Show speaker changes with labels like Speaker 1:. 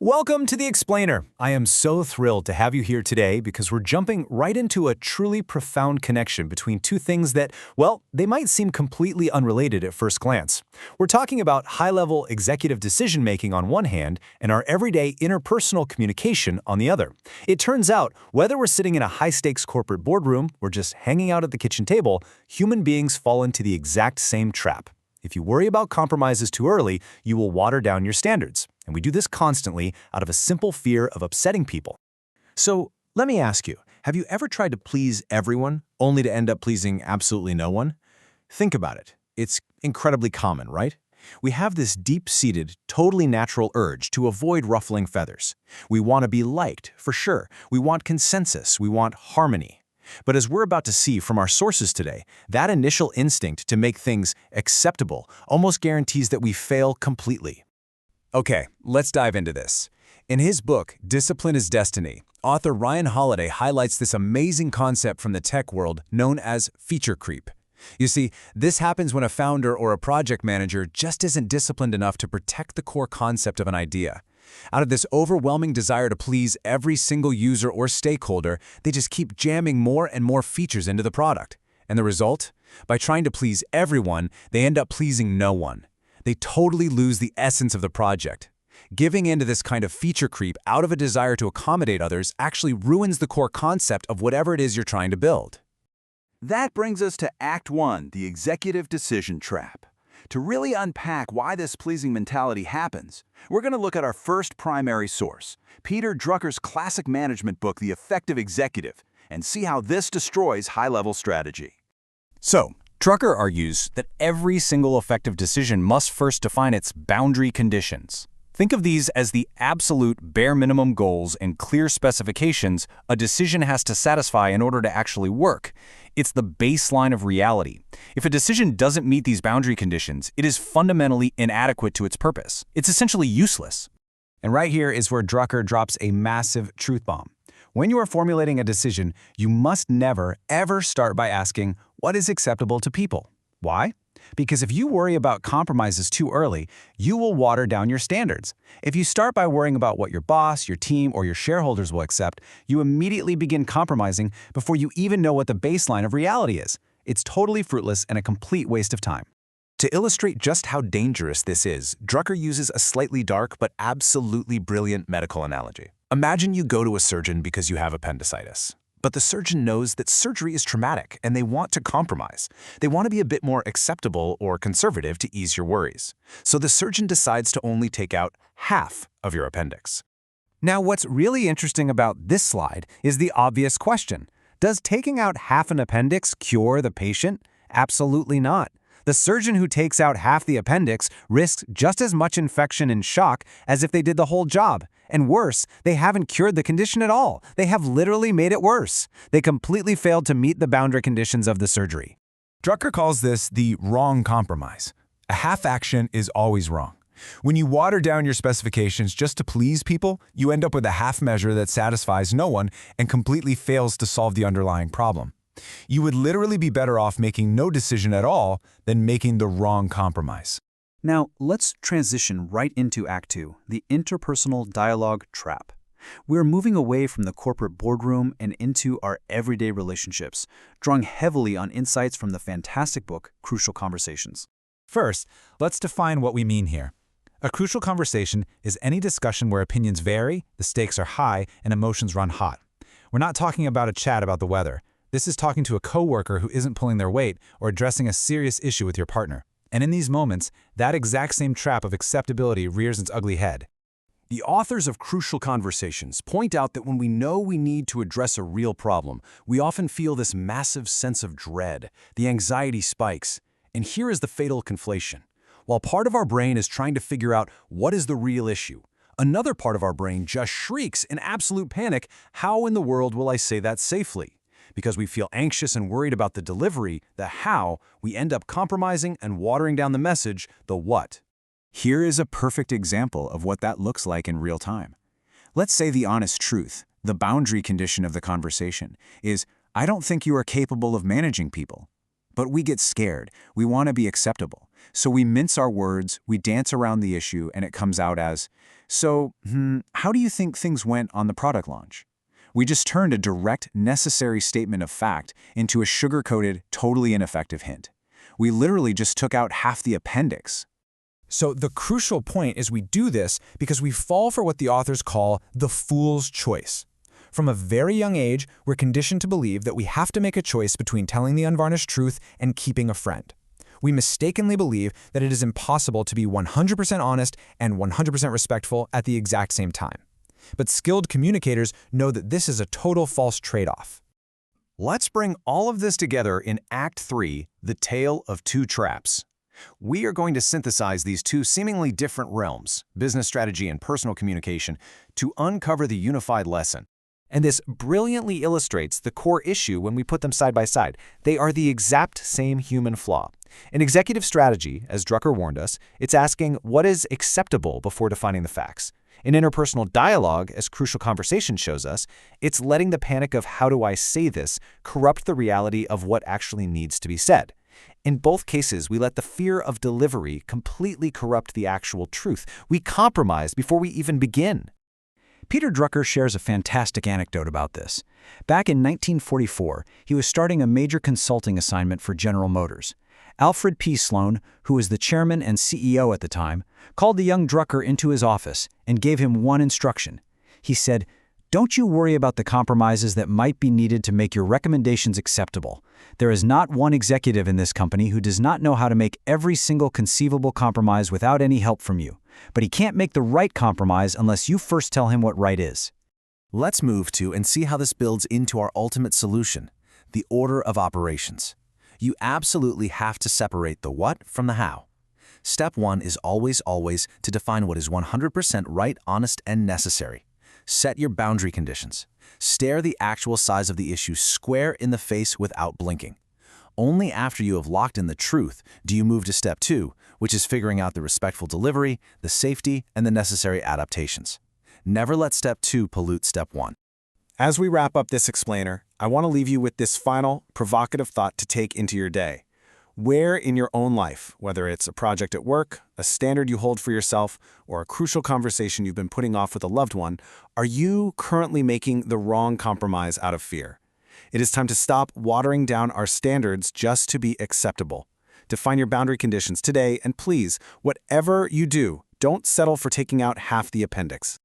Speaker 1: Welcome to The Explainer. I am so thrilled to have you here today because we're jumping right into a truly profound connection between two things that, well, they might seem completely unrelated at first glance. We're talking about high-level executive decision-making on one hand and our everyday interpersonal communication on the other. It turns out, whether we're sitting in a high-stakes corporate boardroom or just hanging out at the kitchen table, human beings fall into the exact same trap. If you worry about compromises too early, you will water down your standards. And we do this constantly out of a simple fear of upsetting people.
Speaker 2: So let me ask you, have you ever tried to please everyone only to end up pleasing absolutely no one? Think about it. It's incredibly common, right? We have this deep-seated, totally natural urge to avoid ruffling feathers. We want to be liked, for sure. We want consensus. We want harmony. But as we're about to see from our sources today, that initial instinct to make things acceptable almost guarantees that we fail completely.
Speaker 1: Okay, let's dive into this. In his book, Discipline is Destiny, author Ryan Holiday highlights this amazing concept from the tech world known as feature creep. You see, this happens when a founder or a project manager just isn't disciplined enough to protect the core concept of an idea. Out of this overwhelming desire to please every single user or stakeholder, they just keep jamming more and more features into the product. And the result? By trying to please everyone, they end up pleasing no one. They totally lose the essence of the project. Giving into this kind of feature creep out of a desire to accommodate others actually ruins the core concept of whatever it is you're trying to build.
Speaker 3: That brings us to Act 1, the executive decision trap. To really unpack why this pleasing mentality happens, we're going to look at our first primary source, Peter Drucker's classic management book, The Effective Executive, and see how this destroys high-level strategy.
Speaker 1: So, Drucker argues that every single effective decision must first define its boundary conditions. Think of these as the absolute bare minimum goals and clear specifications a decision has to satisfy in order to actually work. It's the baseline of reality. If a decision doesn't meet these boundary conditions, it is fundamentally inadequate to its purpose. It's essentially useless.
Speaker 2: And right here is where Drucker drops a massive truth bomb. When you are formulating a decision, you must never, ever start by asking, what is acceptable to people? Why? Because if you worry about compromises too early, you will water down your standards. If you start by worrying about what your boss, your team, or your shareholders will accept, you immediately begin compromising before you even know what the baseline of reality is. It's totally fruitless and a complete waste of time.
Speaker 1: To illustrate just how dangerous this is, Drucker uses a slightly dark but absolutely brilliant medical analogy. Imagine you go to a surgeon because you have appendicitis. But the surgeon knows that surgery is traumatic and they want to compromise. They want to be a bit more acceptable or conservative to ease your worries. So the surgeon decides to only take out half of your appendix.
Speaker 2: Now, what's really interesting about this slide is the obvious question. Does taking out half an appendix cure the patient? Absolutely not. The surgeon who takes out half the appendix risks just as much infection and shock as if they did the whole job. And worse, they haven't cured the condition at all. They have literally made it worse. They completely failed to meet the boundary conditions of the surgery.
Speaker 4: Drucker calls this the wrong compromise. A half action is always wrong. When you water down your specifications just to please people, you end up with a half measure that satisfies no one and completely fails to solve the underlying problem. You would literally be better off making no decision at all than making the wrong compromise.
Speaker 5: Now, let's transition right into Act 2, the interpersonal dialogue trap. We're moving away from the corporate boardroom and into our everyday relationships, drawing heavily on insights from the fantastic book, Crucial Conversations.
Speaker 4: First, let's define what we mean here. A crucial conversation is any discussion where opinions vary, the stakes are high, and emotions run hot. We're not talking about a chat about the weather. This is talking to a coworker who isn't pulling their weight or addressing a serious issue with your partner. And in these moments, that exact same trap of acceptability rears its ugly head.
Speaker 3: The authors of Crucial Conversations point out that when we know we need to address a real problem, we often feel this massive sense of dread. The anxiety spikes. And here is the fatal conflation. While part of our brain is trying to figure out what is the real issue, another part of our brain just shrieks in absolute panic, how in the world will I say that safely? Because we feel anxious and worried about the delivery, the how, we end up compromising and watering down the message, the what.
Speaker 6: Here is a perfect example of what that looks like in real time. Let's say the honest truth, the boundary condition of the conversation, is, I don't think you are capable of managing people. But we get scared. We want to be acceptable. So we mince our words, we dance around the issue, and it comes out as, so, how do you think things went on the product launch? We just turned a direct, necessary statement of fact into a sugar-coated, totally ineffective hint. We literally just took out half the appendix.
Speaker 1: So the crucial point is we do this because we fall for what the authors call the fool's choice. From a very young age, we're conditioned to believe that we have to make a choice between telling the unvarnished truth and keeping a friend. We mistakenly believe that it is impossible to be 100% honest and 100% respectful at the exact same time. But skilled communicators know that this is a total false trade-off.
Speaker 2: Let's bring all of this together in Act 3, The Tale of Two Traps. We are going to synthesize these two seemingly different realms, business strategy and personal communication, to uncover the unified lesson.
Speaker 3: And this brilliantly illustrates the core issue when we put them side by side. They are the exact same human flaw. In executive strategy, as Drucker warned us, it's asking what is acceptable before defining the facts. In interpersonal dialogue, as Crucial Conversation shows us, it's letting the panic of how do I say this corrupt the reality of what actually needs to be said. In both cases, we let the fear of delivery completely corrupt the actual truth. We compromise before we even begin. Peter Drucker shares a fantastic anecdote about this. Back in 1944, he was starting a major consulting assignment for General Motors. Alfred P. Sloan, who was the chairman and CEO at the time, called the young Drucker into his office and gave him one instruction. He said, "Don't you worry about the compromises that might be needed to make your recommendations acceptable. There is not one executive in this company who does not know how to make every single conceivable compromise without any help from you. But he can't make the right compromise unless you first tell him what right is."
Speaker 2: Let's move to and see how this builds into our ultimate solution, the order of operations. You absolutely have to separate the what from the how. Step 1 is always to define what is 100% right, honest, and necessary. Set your boundary conditions. Stare the actual size of the issue square in the face without blinking. Only after you have locked in the truth do you move to Step 2, which is figuring out the respectful delivery, the safety, and the necessary adaptations. Never let Step 2 pollute Step 1.
Speaker 3: As we wrap up this explainer, I want to leave you with this final, provocative thought to take into your day. Where in your own life, whether it's a project at work, a standard you hold for yourself, or a crucial conversation you've been putting off with a loved one, are you currently making the wrong compromise out of fear? It is time to stop watering down our standards just to be acceptable. Define your boundary conditions today, and please, whatever you do, don't settle for taking out half the appendix.